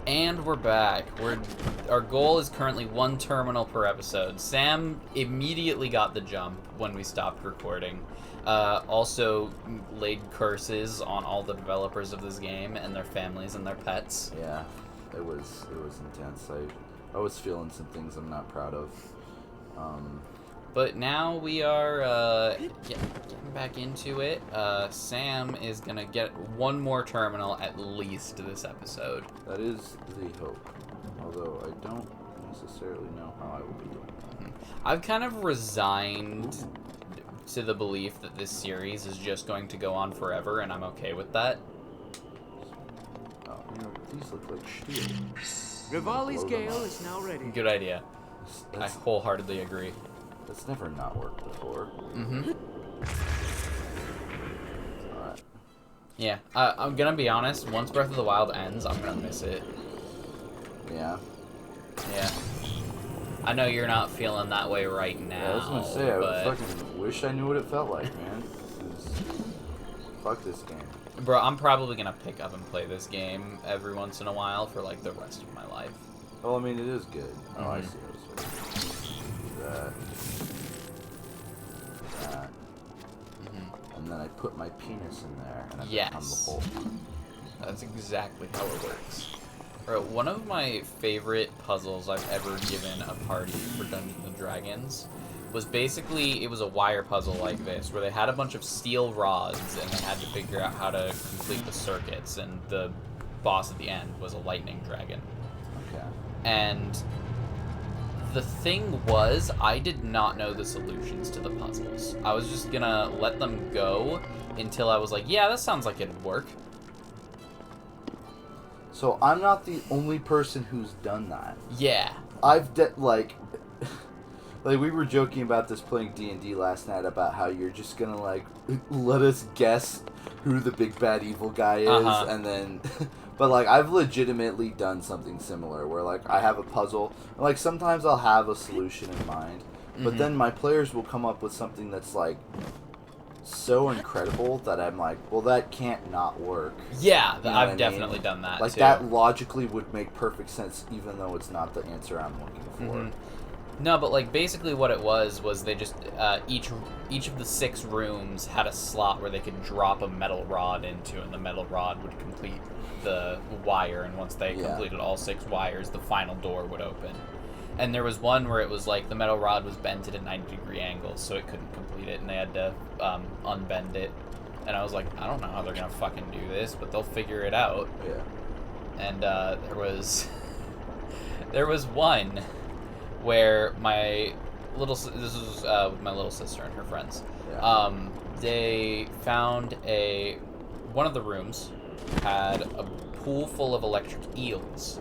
And we're back. Our goal is currently 1 terminal per episode. Sam immediately got the jump when we stopped recording. Also laid curses on all the developers of this game and their families and their pets. Yeah, it was intense. I was feeling some things I'm not proud of. But now we are getting back into it. Sam is going to get 1 more terminal at least this episode. That is the hope. Although I don't necessarily know how I will be doing that. I've kind of resigned to the belief that this series is just going to go on forever, and I'm okay with that. Oh, these look like steel. Rivali's Gale is now ready. Good idea. I wholeheartedly agree. That's never not worked before. Mm-hmm. Alright. Yeah, I'm gonna be honest, once Breath of the Wild ends, I'm gonna miss it. Yeah. Yeah. I know you're not feeling that way right now. Yeah, I was gonna say, I fucking wish I knew what it felt like, man. Fuck this game. Bro, I'm probably gonna pick up and play this game every once in a while for, like, the rest of my life. Well, I mean, it is good. Oh, I see. That. And then I put my penis in there, and I become the hole. That's exactly how it works. Bro, one of my favorite puzzles I've ever given a party for Dungeons & Dragons was basically, it was a wire puzzle like this, where they had a bunch of steel rods, and they had to figure out how to complete the circuits, and the boss at the end was a lightning dragon. Okay. And the thing was, I did not know the solutions to the puzzles. I was just gonna let them go until I was like, yeah, that sounds like it'd work. So I'm not the only person who's done that. Yeah. Like we were joking about this playing D&D last night about how you're just gonna, like, let us guess who the big bad evil guy is, and then... But, like, I've legitimately done something similar, where, like, I have a puzzle, and, like, sometimes I'll have a solution in mind, but then my players will come up with something that's, like, so incredible that I'm like, well, that can't not work. Yeah, You know I've what I definitely mean? done that, like, too. that logically would make perfect sense, even though it's not the answer I'm looking for. No, but, like, basically what it was they just, each of the 6 rooms had a slot where they could drop a metal rod into, and the metal rod would complete the wire, and once they completed all 6 wires, the final door would open. And there was one where it was, like, the metal rod was bent at a 90-degree angle, so it couldn't complete it, and they had to, unbend it. And I was like, I don't know how they're gonna fucking do this, but they'll figure it out. Yeah. And, there was one where my little... This was, with my little sister and her friends. Yeah. They found one of the rooms had a pool full of electric eels,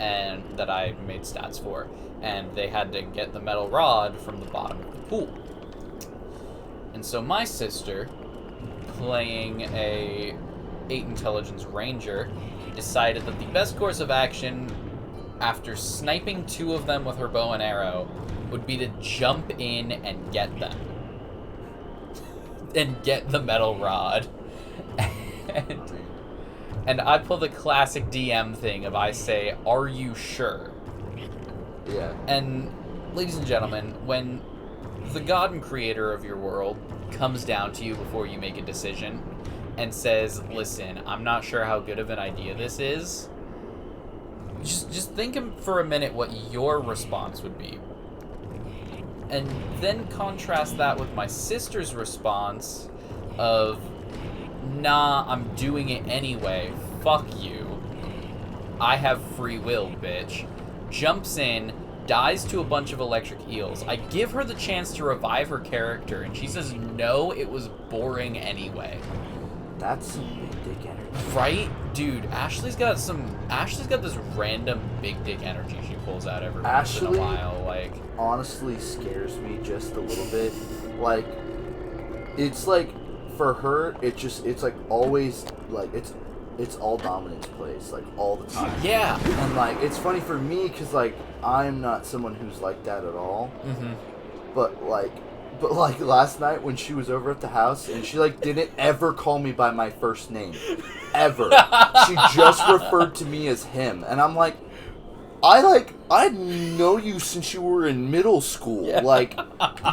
and that I made stats for, and they had to get the metal rod from the bottom of the pool. And so my sister, playing a 8 intelligence ranger, decided that the best course of action, after sniping 2 of them with her bow and arrow, would be to jump in and get them. And get the metal rod. And I pull the classic DM thing of I say, are you sure? Yeah. And, ladies and gentlemen, when the God and creator of your world comes down to you before you make a decision and says, listen, I'm not sure how good of an idea this is, just think for a minute what your response would be. And then contrast that with my sister's response of, nah, I'm doing it anyway, fuck you, I have free will, bitch. Jumps in, dies to a bunch of electric eels. I give her the chance to revive her character, and she says, no, it was boring anyway. That's some big dick energy. Right? Dude, Ashley's got this random big dick energy she pulls out every once in a while, like... honestly scares me just a little bit. Like, it's like, for her, it's like always, like, it's all dominance plays, like, all the time. Yeah. And, like, it's funny for me, because, like, I'm not someone who's like that at all. Mm-hmm. But, like, But, like, last night when she was over at the house, and she, like, didn't ever call me by my first name. Ever. She just referred to me as him. And I'm like, I know you since you were in middle school. Yeah. Like,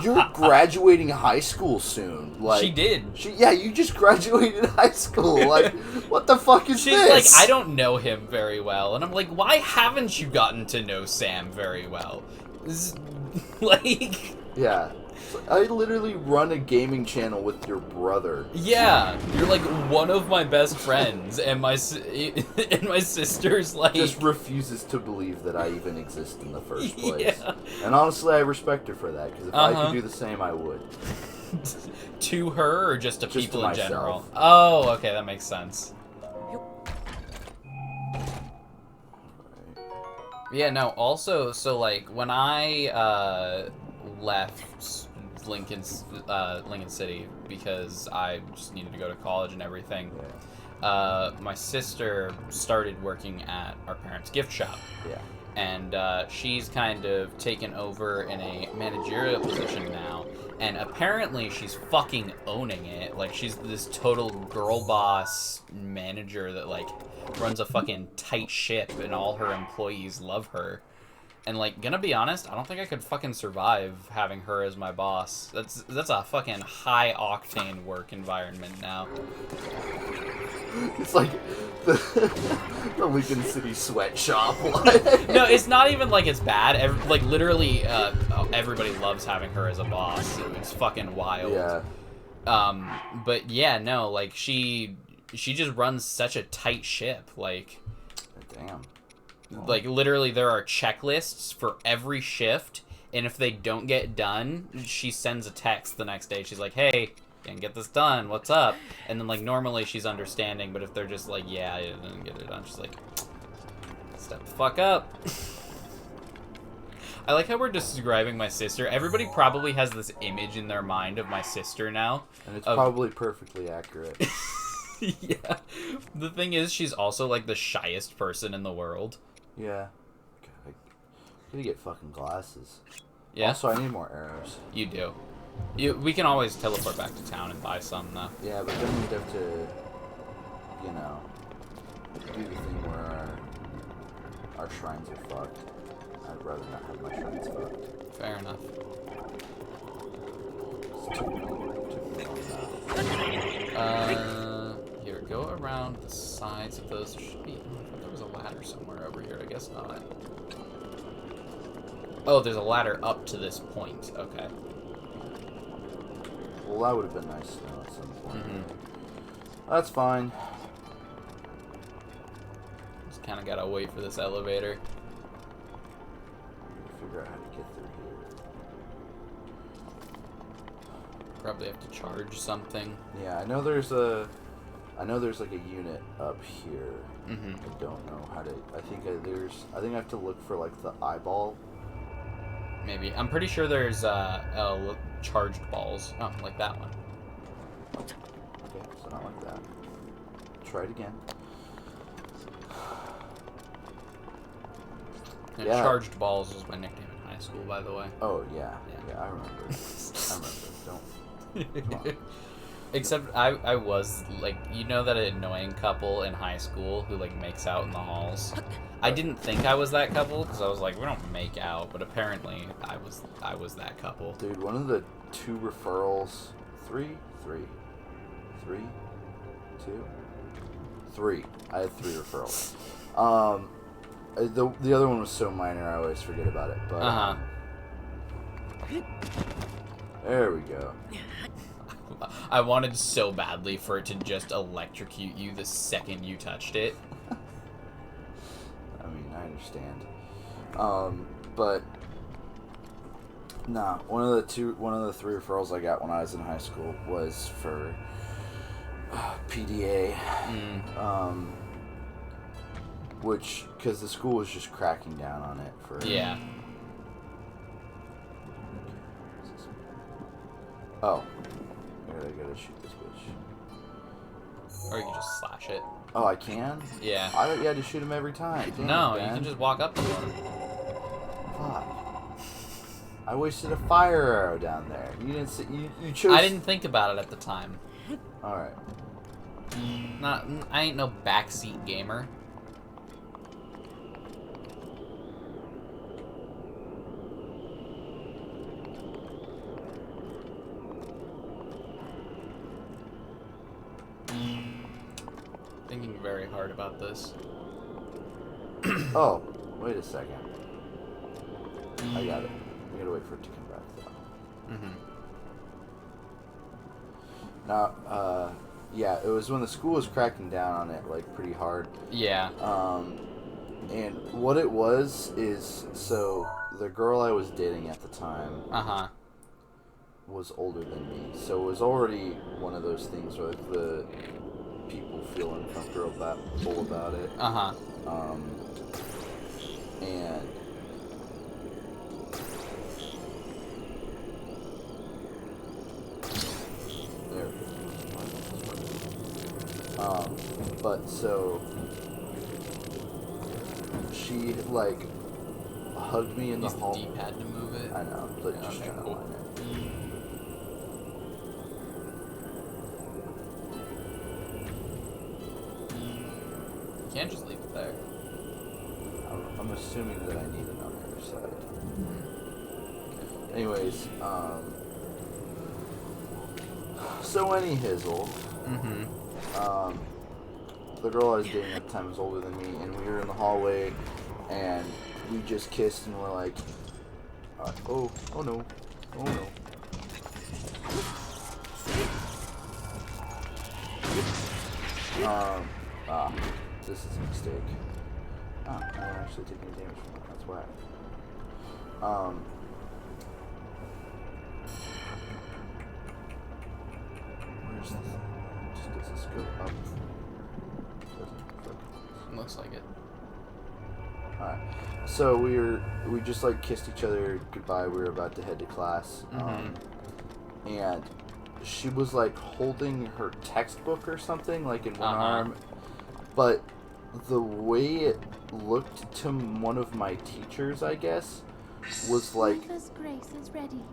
you're graduating high school soon. Like, she did. Yeah, you just graduated high school. Like, what the fuck is She's this? like, I don't know him very well. And I'm like, why haven't you gotten to know Sam very well? This is, like... Yeah. I literally run a gaming channel with your brother. Yeah, you're like one of my best friends, and my sister's like... Just refuses to believe that I even exist in the first place. Yeah. And honestly, I respect her for that, because if I could do the same, I would. To her, or just to Just people to in myself. general? Oh, okay, that makes sense. Yeah, no, also, so, like, when I, left Lincoln City, because I just needed to go to college and everything, my sister started working at our parents' gift shop. Yeah. And, she's kind of taken over in a managerial position now, and apparently she's fucking owning it. Like, she's this total girl boss manager that, like, runs a fucking tight ship, and all her employees love her. And, like, gonna be honest, I don't think I could fucking survive having her as my boss. That's a fucking high-octane work environment now. It's like the Lincoln City sweatshop. No, it's not even like it's bad. Like, literally, everybody loves having her as a boss. It's fucking wild. Yeah. But yeah, no, like, she just runs such a tight ship, like... Damn. Like, literally, there are checklists for every shift, and if they don't get done, she sends a text the next day. She's like, hey, didn't get this done, what's up? And then, like, normally she's understanding, but if they're just like, yeah, I didn't get it done, she's like, step the fuck up. I like how we're describing my sister. Everybody probably has this image in their mind of my sister now. And it's probably perfectly accurate. Yeah. The thing is, she's also, like, the shyest person in the world. Yeah. God, I gotta get fucking glasses. Yeah? Also, I need more arrows. You do. We can always teleport back to town and buy some, though. Yeah, but then we'd have to, you know, do the thing where our shrines are fucked. I'd rather not have my shrines fucked. Fair enough. It's too long now. Here, go around the sides of those. There should be... There was a ladder somewhere over here. I guess not. Oh, there's a ladder up to this point. Okay. Well, that would have been nice to know at some point. Mm-hmm. That's fine. Just kind of gotta wait for this elevator. Figure out how to get through here. Probably have to charge something. Yeah, I know there's like a unit up here. Mm-hmm. I don't know how to. I think I have to look for like the eyeball. Maybe. I'm pretty sure there's charged balls. Oh, like that one. Okay, so not like that. Try it again. And Yeah. Charged balls was my nickname in high school, by the way. Oh yeah, Yeah. yeah, I remember. I remember. Don't. Come on. Except I was, like, you know that annoying couple in high school who, like, makes out in the halls? I didn't think I was that couple, because I was like, we don't make out, but apparently I was that couple. Dude, one of the 2 referrals... 3? I had 3 referrals. The other one was so minor, I always forget about it, but... There we go. I wanted so badly for it to just electrocute you the second you touched it. I mean, I understand. But nah, one of the 3 referrals I got when I was in high school was for PDA. Which, because the school was just cracking down on it for... Yeah. Oh. I gotta shoot this bitch. Or you can just slash it. Oh, I can? Yeah. I thought you had to shoot him every time. Damn No, it, you Ben. can just walk up to him. Fuck. I wasted a fire arrow down there. You didn't see, you chose... I didn't think about it at the time. Alright. I ain't no backseat gamer. Thinking very hard about this. Oh, wait a second. I got it. We gotta wait for it to come back, though. Now, yeah, it was when the school was cracking down on it, like, pretty hard. Yeah. And what it was is, so, the girl I was dating at the time... was older than me. So it was already one of those things where like, the people feel uncomfortable about it. And there it is. But so she like hugged me in the hall. Use the D-pad to move it. I know, but Yeah, just okay, trying cool. to line it. You can't just leave it there. I'm assuming that I need it on the other side. Anyways, so any hizzle, the girl I was dating at the time was older than me, and we were in the hallway, and we just kissed, and we're like, oh no, oh no. This is a mistake. I'm actually taking damage from it, that's why. Where's the thing? Does this go up? Doesn't click. Looks like it. Alright. So we just like kissed each other goodbye. We were about to head to class. And she was like holding her textbook or something, like in one arm. But the way it looked to one of my teachers, I guess, was like Grace is ready.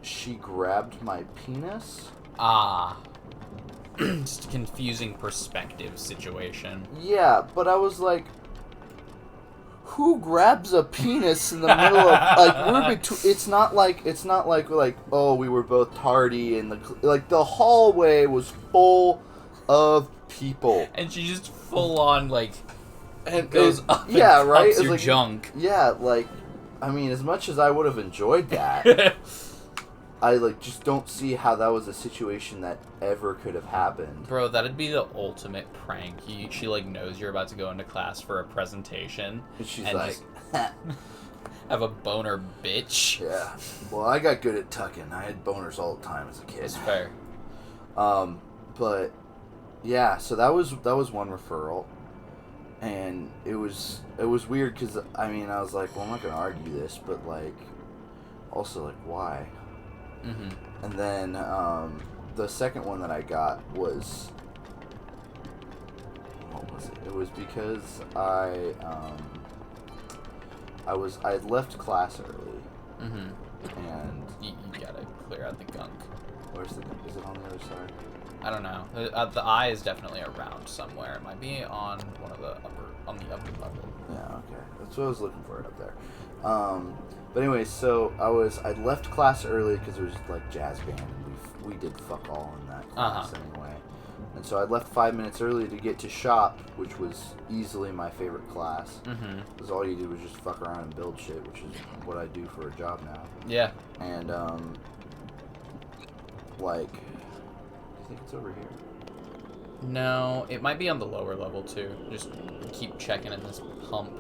She grabbed my penis. Just a confusing perspective situation. Yeah, but I was like, who grabs a penis in the middle of like it's not like oh we were both tardy and the hallway was full of people and she just full on like and goes up and yeah right your like, junk. Yeah, like I mean, as much as I would have enjoyed that, I like just don't see how that was a situation that ever could have happened. Bro, that'd be the ultimate prank. She like knows you're about to go into class for a presentation, and she's and like, have a boner, bitch. Yeah. Well, I got good at tucking. I had boners all the time as a kid. It's fair. But yeah, so that was one referral, and it was weird because I mean I was like, well, I'm not gonna argue this, but like, also like why? And then the second one that I got was, what was it? It was because I had left class early, and you gotta clear out the gunk. Where's the gunk? Is it on the other side? I don't know. The eye is definitely around somewhere. It might be on the upper level. Yeah, okay. That's what I was looking for, it up there. But anyways, so I left class early because it was like jazz band, and we did fuck all in that class anyway. And so I left 5 minutes early to get to shop, which was easily my favorite class. Because all you did was just fuck around and build shit, which is what I do for a job now. Yeah. And like, I think it's over here. No, it might be on the lower level too. Just keep checking in this pump.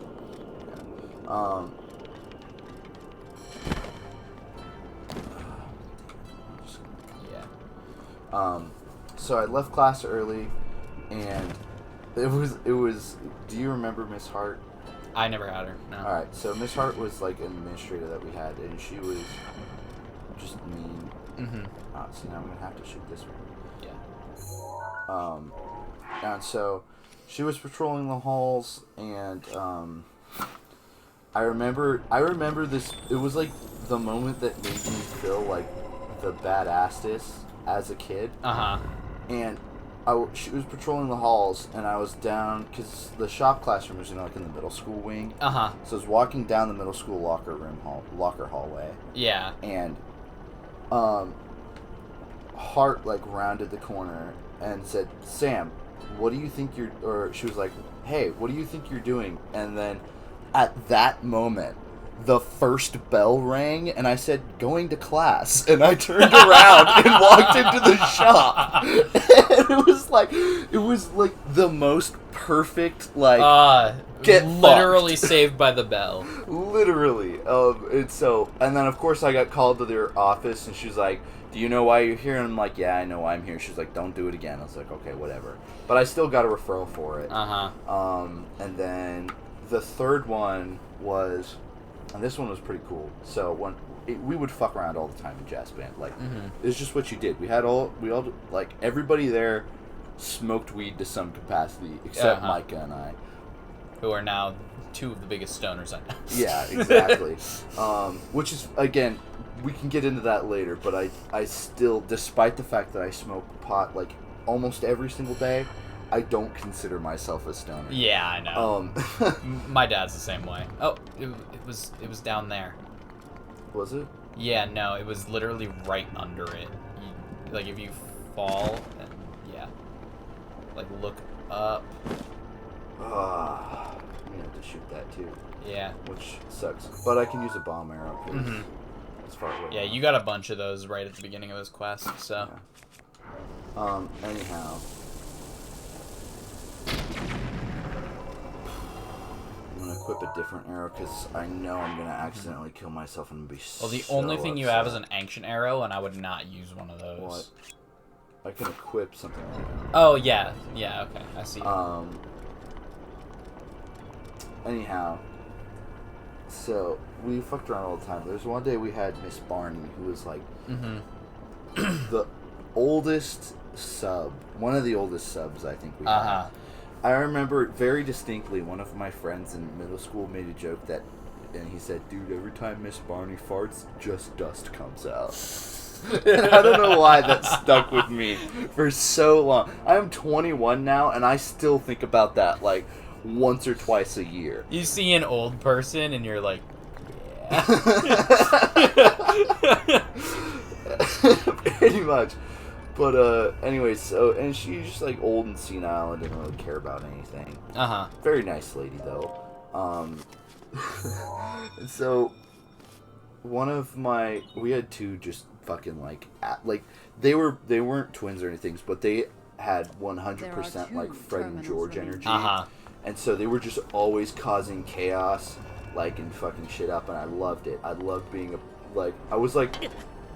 So I left class early, and it was. Do you remember Miss Hart? I never had her. No. All right. So Miss Hart was like an administrator that we had, and she was just mean. See, now I'm gonna have to shoot this one. Yeah. And so she was patrolling the halls, and I remember this. It was like the moment that made me feel like the badassest as a kid. And she was patrolling the halls, and I was down because the shop classroom was like in the middle school wing. So I was walking down the middle school locker hallway. Yeah. And Hart like rounded the corner and said, "Sam, what do you think you're?" Or she was like, "Hey, what do you think you're doing?" And then at that moment, the first bell rang, and I said, "Going to class." And I turned around and walked into the shop. And it was like the most perfect, like, get literally fucked. Saved by the Bell. Literally. And then of course I got called to their office, and she's like, "Do you know why you're here?" And I'm like, "Yeah, I know why I'm here." She's like, "Don't do it again." I was like, "Okay, whatever." But I still got a referral for it. And then the third one was, and this one was pretty cool. So we would fuck around all the time in jazz band. Like, it's just what you did. We all like, everybody there smoked weed to some capacity, except Micah and I, who are now two of the biggest stoners I know. Yeah, exactly. Which is, again, we can get into that later, but I still, despite the fact that I smoke pot like almost every single day, I don't consider myself a stoner. Yeah, I know. My dad's the same way. Oh, it was down there. Was it? Yeah, no, it was literally right under it. Like, if you fall, and yeah, like, look up. I'm gonna have to shoot that too. Yeah. Which sucks, but I can use a bomb arrow. It's far away. Yeah, you got a bunch of those right at the beginning of this quest, so. Yeah. Anyhow. I'm gonna equip a different arrow because I know I'm gonna accidentally kill myself and be so Well, the only thing you have is an ancient arrow, and I would not use one of those. What? I can equip something like that. Oh, yeah. Yeah, okay. I see. Anyhow. So, we fucked around all the time. There's one day we had Miss Barney, who was like the oldest sub. One of the oldest subs, I think we had. I remember very distinctly, one of my friends in middle school made a joke that, and he said, "Dude, every time Miss Barney farts, just dust comes out." And I don't know why that stuck with me for so long. I'm 21 now, and I still think about that, like, once or twice a year. You see an old person, and you're like, yeah. Pretty much. But, anyway, so, and she's just, like, old and senile and didn't really care about anything. Very nice lady, though. So, we had two just fucking, like, they weren't twins or anything, but they had 100%, like, Fred and George energy. And so they were just always causing chaos, like, and fucking shit up, and I loved it. I loved being I was, like,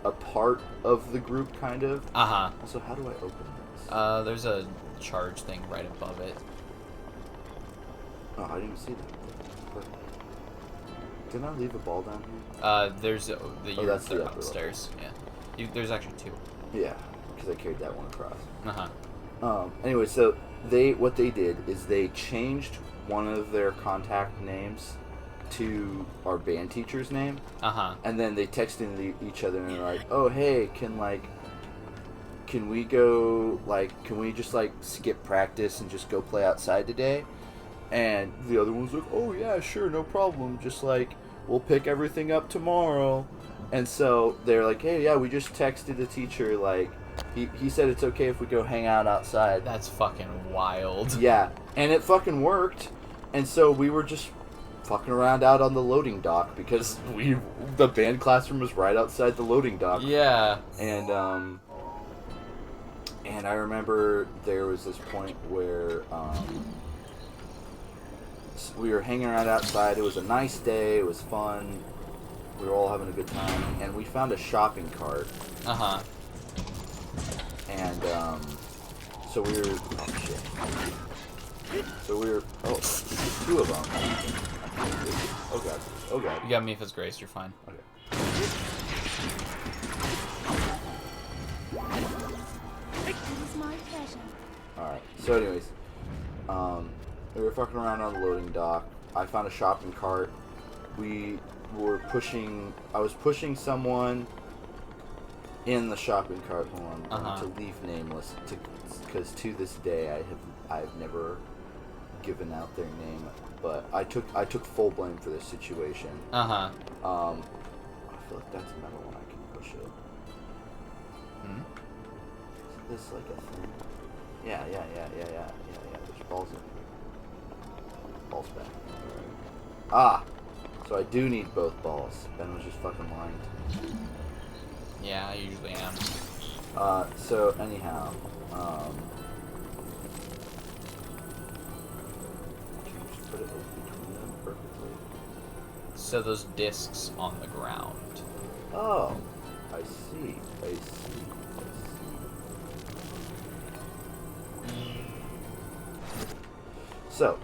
a part of the group, kind of. Also, how do I open this? There's a charge thing right above it. Oh, I didn't even see that. Didn't I leave a ball down here? There's that's the upper upstairs. Yeah. There's actually two. Yeah, because I carried that one across. Anyway, so what they did is they changed one of their contact names to our band teacher's name. And then they texted each other and they're like, "Oh, hey, can we go, like, can we just, like, skip practice and just go play outside today?" And the other one was like, "Oh, yeah, sure, no problem. Just, like, we'll pick everything up tomorrow." And so they're like, "Hey, yeah, we just texted the teacher, like, he said it's okay if we go hang out outside." That's fucking wild. Yeah, and it fucking worked. And so we were just fucking around out on the loading dock because the band classroom was right outside the loading dock. Yeah. And I remember there was this point where we were hanging around outside. It was a nice day. It was fun. We were all having a good time, and we found a shopping cart. And so we were, oh shit. So we were, two of them. Oh god. You got Mipha's Grace, you're fine. Okay. It was my pleasure. Alright, so anyways, we were fucking around on the loading dock. I found a shopping cart, we were pushing. I was pushing someone in the shopping cart. Hold on, to leave nameless, because to this day I've never given out their name, but I took full blame for this situation. I feel like that's another one I can push it. Is this like a thing? Yeah. There's balls in here. Balls back. Ah! So I do need both balls. Ben was just fucking lying to me. Yeah, I usually am. So anyhow, can you just put it between them perfectly? So those discs on the ground. Oh, I see. So,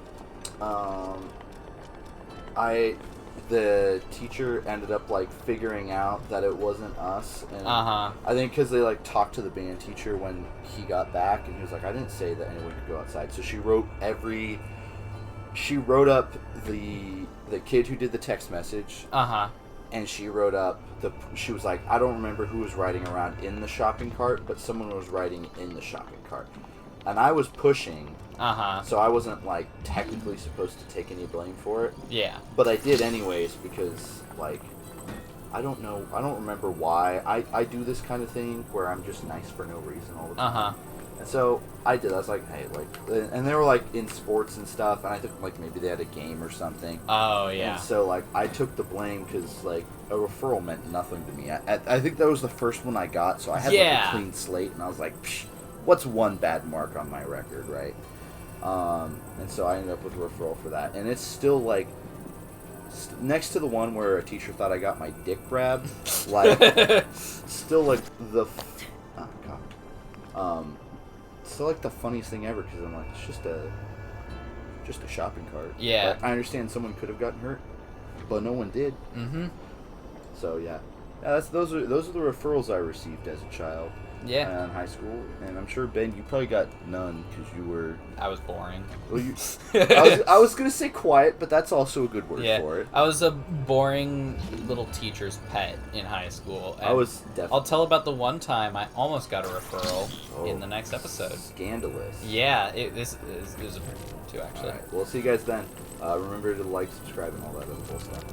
the teacher ended up like figuring out that it wasn't us, and I think because they like talked to the band teacher when he got back, and he was like, I didn't say that anyone could go outside. So she wrote up the kid who did the text message, and she wrote up she was like, I don't remember who was riding around in the shopping cart, but someone was riding in the shopping cart, and I was pushing. So I wasn't, like, technically supposed to take any blame for it. Yeah. But I did anyways because, like, I don't remember why. I do this kind of thing where I'm just nice for no reason all the time. And so I did. I was like, hey, like, and they were, like, in sports and stuff, and I think, like, maybe they had a game or something. Oh, yeah. And so, like, I took the blame because, like, a referral meant nothing to me. I think that was the first one I got, so I had, like, a clean slate, and I was like, psh, what's one bad mark on my record, right? And so I ended up with a referral for that, and it's still like next to the one where a teacher thought I got my dick grabbed, like still like still like the funniest thing ever, because I'm like, it's just a shopping cart. Yeah, but I understand someone could have gotten hurt, but no one did. So yeah, those are the referrals I received as a child. Yeah. In high school, and I'm sure, Ben, you probably got none because you were. I was boring. Well, I was gonna say quiet, but that's also a good word for it. I was a boring little teacher's pet in high school. And I was definitely. I'll tell about the one time I almost got a referral in the next episode. Scandalous. Yeah, this is a pretty good one too, actually. All right, we'll see you guys then. Remember to like, subscribe, and all that other cool stuff.